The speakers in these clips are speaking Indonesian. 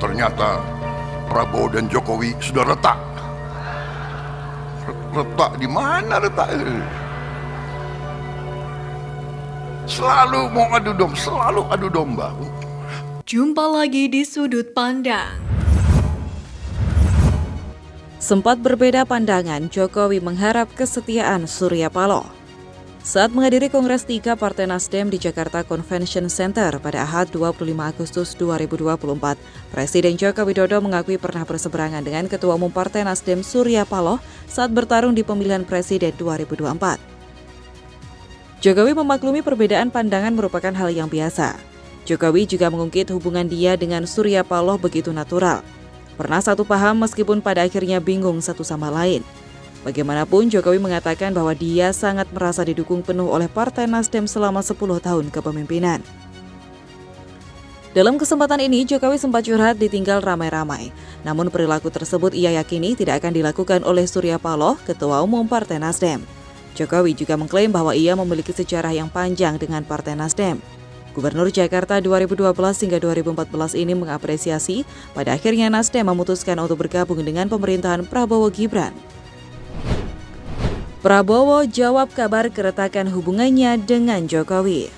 ternyata Prabowo dan Jokowi sudah retak. Retak di mana retak? Selalu mau selalu adu domba. Jumpa lagi di Sudut Pandang. Sempat berbeda pandangan, Jokowi mengharap kesetiaan Surya Paloh. Saat menghadiri Kongres 3 Partai Nasdem di Jakarta Convention Center pada Ahad 25 Agustus 2024, Presiden Joko Widodo mengakui pernah berseberangan dengan Ketua Umum Partai Nasdem Surya Paloh saat bertarung di pemilihan Presiden 2024. Jokowi memaklumi perbedaan pandangan merupakan hal yang biasa. Jokowi juga mengungkit hubungan dia dengan Surya Paloh begitu natural. Pernah satu paham meskipun pada akhirnya bingung satu sama lain. Bagaimanapun, Jokowi mengatakan bahwa dia sangat merasa didukung penuh oleh Partai Nasdem selama 10 tahun kepemimpinan. Dalam kesempatan ini, Jokowi sempat curhat ditinggal ramai-ramai. Namun perilaku tersebut ia yakini tidak akan dilakukan oleh Surya Paloh, Ketua Umum Partai Nasdem. Jokowi juga mengklaim bahwa ia memiliki sejarah yang panjang dengan Partai Nasdem. Gubernur Jakarta 2012 hingga 2014 ini mengapresiasi pada akhirnya Nasdem memutuskan untuk bergabung dengan pemerintahan Prabowo Gibran. Prabowo jawab kabar keretakan hubungannya dengan Jokowi.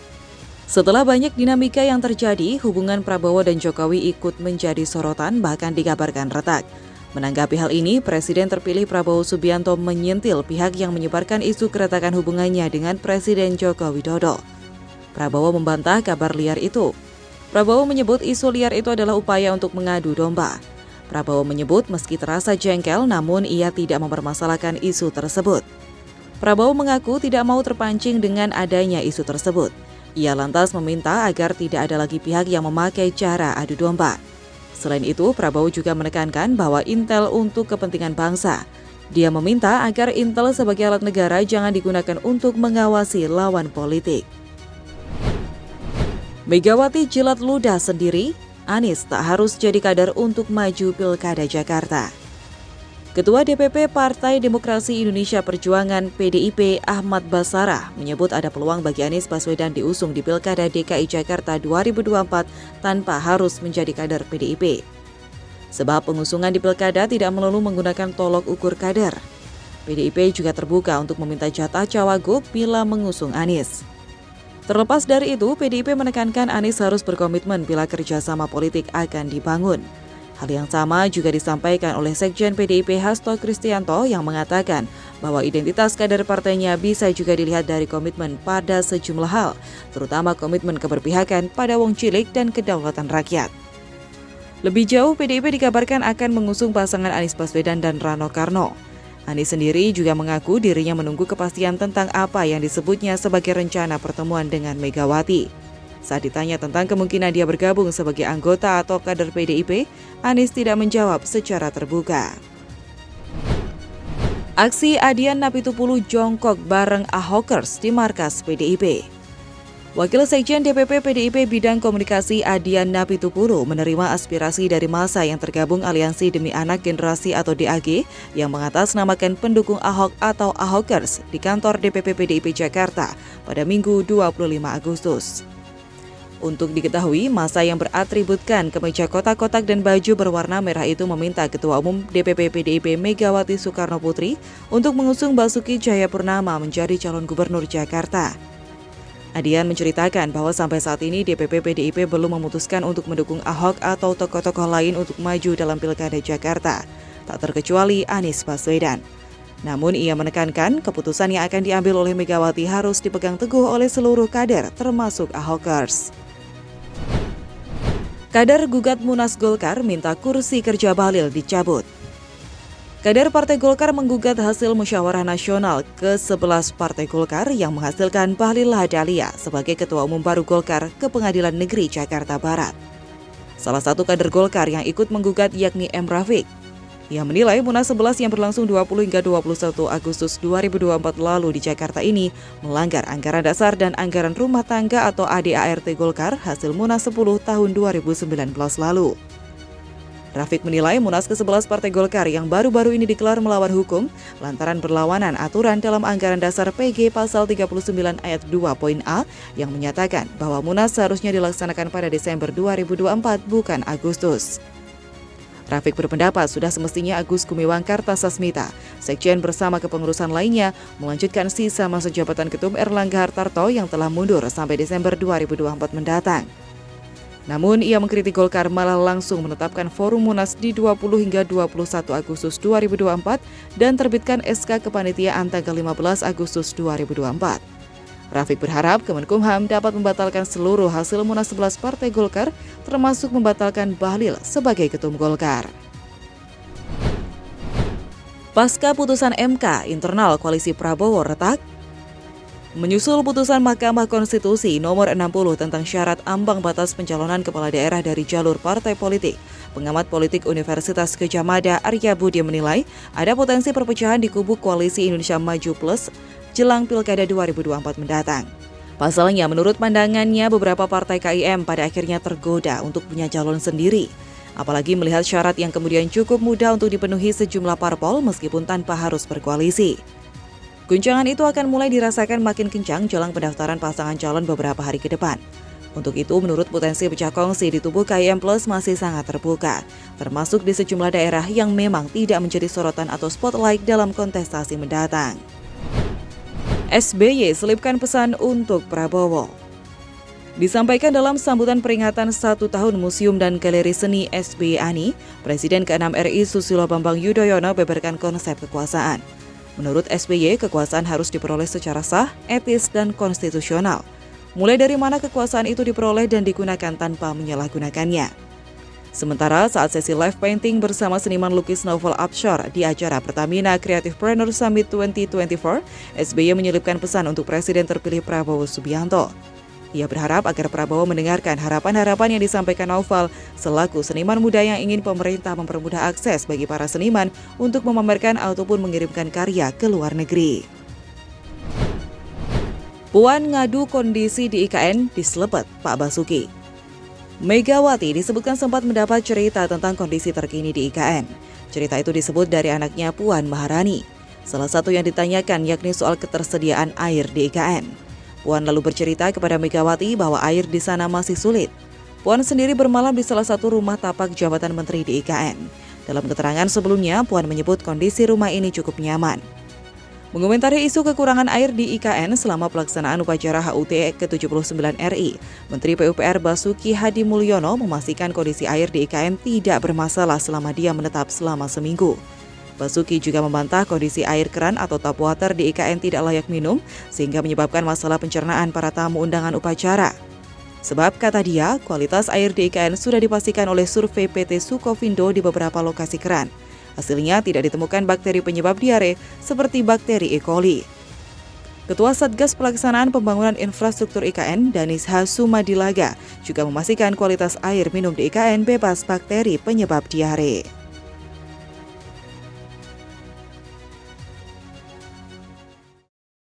Setelah banyak dinamika yang terjadi, hubungan Prabowo dan Jokowi ikut menjadi sorotan bahkan dikabarkan retak. Menanggapi hal ini, Presiden terpilih Prabowo Subianto menyentil pihak yang menyebarkan isu keretakan hubungannya dengan Presiden Joko Widodo. Prabowo membantah kabar liar itu. Prabowo menyebut isu liar itu adalah upaya untuk mengadu domba. Prabowo menyebut meski terasa jengkel, namun ia tidak mempermasalahkan isu tersebut. Prabowo mengaku tidak mau terpancing dengan adanya isu tersebut. Ia lantas meminta agar tidak ada lagi pihak yang memakai cara adu domba. Selain itu, Prabowo juga menekankan bahwa intel untuk kepentingan bangsa. Dia meminta agar intel sebagai alat negara jangan digunakan untuk mengawasi lawan politik. Megawati jilat ludah sendiri, Anies tak harus jadi kader untuk maju Pilkada Jakarta. Ketua DPP Partai Demokrasi Indonesia Perjuangan PDIP Ahmad Basarah menyebut ada peluang bagi Anies Baswedan diusung di Pilkada DKI Jakarta 2024 tanpa harus menjadi kader PDIP. Sebab pengusungan di Pilkada tidak melulu menggunakan tolok ukur kader. PDIP juga terbuka untuk meminta jatah cawagup bila mengusung Anies. Terlepas dari itu, PDIP menekankan Anies harus berkomitmen bila kerjasama politik akan dibangun. Hal yang sama juga disampaikan oleh Sekjen PDIP Hasto Kristianto yang mengatakan bahwa identitas kader partainya bisa juga dilihat dari komitmen pada sejumlah hal, terutama komitmen keberpihakan pada wong cilik dan kedaulatan rakyat. Lebih jauh, PDIP dikabarkan akan mengusung pasangan Anies Baswedan dan Rano Karno. Anies sendiri juga mengaku dirinya menunggu kepastian tentang apa yang disebutnya sebagai rencana pertemuan dengan Megawati. Saat ditanya tentang kemungkinan dia bergabung sebagai anggota atau kader PDIP, Anies tidak menjawab secara terbuka. Aksi Adian Napitupulu jongkok bareng Ahokers di markas PDIP. Wakil Sekjen DPP PDIP Bidang Komunikasi Adian Napitupulu menerima aspirasi dari massa yang tergabung Aliansi Demi Anak Generasi atau DAG yang mengatasnamakan pendukung Ahok atau Ahokers di kantor DPP PDIP Jakarta pada Minggu 25 Agustus. Untuk diketahui, massa yang beratributkan kemeja kotak-kotak dan baju berwarna merah itu meminta Ketua Umum DPP PDIP Megawati Soekarno Putri untuk mengusung Basuki Cahayapurnama menjadi calon gubernur Jakarta. Adian menceritakan bahwa sampai saat ini DPP PDIP belum memutuskan untuk mendukung Ahok atau tokoh-tokoh lain untuk maju dalam Pilkada Jakarta, tak terkecuali Anies Baswedan. Namun ia menekankan keputusan yang akan diambil oleh Megawati harus dipegang teguh oleh seluruh kader termasuk Ahokers. Kader gugat Munas Golkar minta kursi kerja Bahlil dicabut. Kader Partai Golkar menggugat hasil musyawarah nasional ke-11 Partai Golkar yang menghasilkan Bahlil Lahadalia sebagai Ketua Umum baru Golkar ke Pengadilan Negeri Jakarta Barat. Salah satu kader Golkar yang ikut menggugat yakni M. Rafiq. Ia menilai Munas 11 yang berlangsung 20 hingga 21 Agustus 2024 lalu di Jakarta ini melanggar anggaran dasar dan anggaran rumah tangga atau ADART Golkar hasil Munas 10 tahun 2019 lalu. Rafiq menilai Munas ke-11 Partai Golkar yang baru-baru ini dikelar melawan hukum lantaran berlawanan aturan dalam anggaran dasar PG pasal 39 ayat 2.a yang menyatakan bahwa Munas seharusnya dilaksanakan pada Desember 2024 bukan Agustus. Rafiq berpendapat sudah semestinya Agus Gumiwang Kartasasmita, Sekjen bersama kepengurusan lainnya, melanjutkan sisa masa jabatan Ketum Erlangga Hartarto yang telah mundur sampai Desember 2024 mendatang. Namun, ia mengkritik Golkar malah langsung menetapkan forum Munas di 20 hingga 21 Agustus 2024 dan terbitkan SK kepanitiaan tanggal 15 Agustus 2024. Rafiq berharap Kemenkumham dapat membatalkan seluruh hasil Munas 11 Partai Golkar, termasuk membatalkan Bahlil sebagai Ketum Golkar. Pasca putusan MK, internal koalisi Prabowo retak. Menyusul putusan Mahkamah Konstitusi nomor 60 tentang syarat ambang batas pencalonan kepala daerah dari jalur partai politik, pengamat politik Universitas Gadjah Mada Arya Budi menilai ada potensi perpecahan di kubu Koalisi Indonesia Maju Plus jelang Pilkada 2024 mendatang. Pasalnya, menurut pandangannya beberapa partai KIM pada akhirnya tergoda untuk punya calon sendiri. Apalagi melihat syarat yang kemudian cukup mudah untuk dipenuhi sejumlah parpol meskipun tanpa harus berkoalisi. Guncangan itu akan mulai dirasakan makin kencang jelang pendaftaran pasangan calon beberapa hari ke depan. Untuk itu, menurut potensi pecah kongsi di tubuh KIM Plus masih sangat terbuka, termasuk di sejumlah daerah yang memang tidak menjadi sorotan atau spotlight dalam kontestasi mendatang. SBY selipkan pesan untuk Prabowo. Disampaikan dalam sambutan peringatan 1 tahun Museum dan Galeri Seni SBY ANI, Presiden ke-6 RI Susilo Bambang Yudhoyono beberkan konsep kekuasaan. Menurut SBY, kekuasaan harus diperoleh secara sah, etis, dan konstitusional. Mulai dari mana kekuasaan itu diperoleh dan digunakan tanpa menyalahgunakannya. Sementara saat sesi live painting bersama seniman lukis Novel Abshar di acara Pertamina Creativepreneur Summit 2024, SBY menyelipkan pesan untuk Presiden terpilih Prabowo Subianto. Ia berharap agar Prabowo mendengarkan harapan-harapan yang disampaikan Novel selaku seniman muda yang ingin pemerintah mempermudah akses bagi para seniman untuk memamerkan ataupun mengirimkan karya ke luar negeri. Puan ngadu kondisi di IKN diselepet Pak Basuki. Megawati disebutkan sempat mendapat cerita tentang kondisi terkini di IKN. Cerita itu disebut dari anaknya Puan Maharani. Salah satu yang ditanyakan yakni soal ketersediaan air di IKN. Puan lalu bercerita kepada Megawati bahwa air di sana masih sulit. Puan sendiri bermalam di salah satu rumah tapak jabatan menteri di IKN. Dalam keterangan sebelumnya, Puan menyebut kondisi rumah ini cukup nyaman. Mengomentari isu kekurangan air di IKN selama pelaksanaan upacara HUT ke-79 RI, Menteri PUPR Basuki Hadi Mulyono memastikan kondisi air di IKN tidak bermasalah selama dia menetap selama seminggu. Basuki juga membantah kondisi air keran atau tap water di IKN tidak layak minum, sehingga menyebabkan masalah pencernaan para tamu undangan upacara. Sebab, kata dia, kualitas air di IKN sudah dipastikan oleh survei PT Sukovindo di beberapa lokasi keran. Hasilnya tidak ditemukan bakteri penyebab diare seperti bakteri E. coli. Ketua Satgas Pelaksanaan Pembangunan Infrastruktur IKN, Danis H. Sumadilaga, juga memastikan kualitas air minum di IKN bebas bakteri penyebab diare.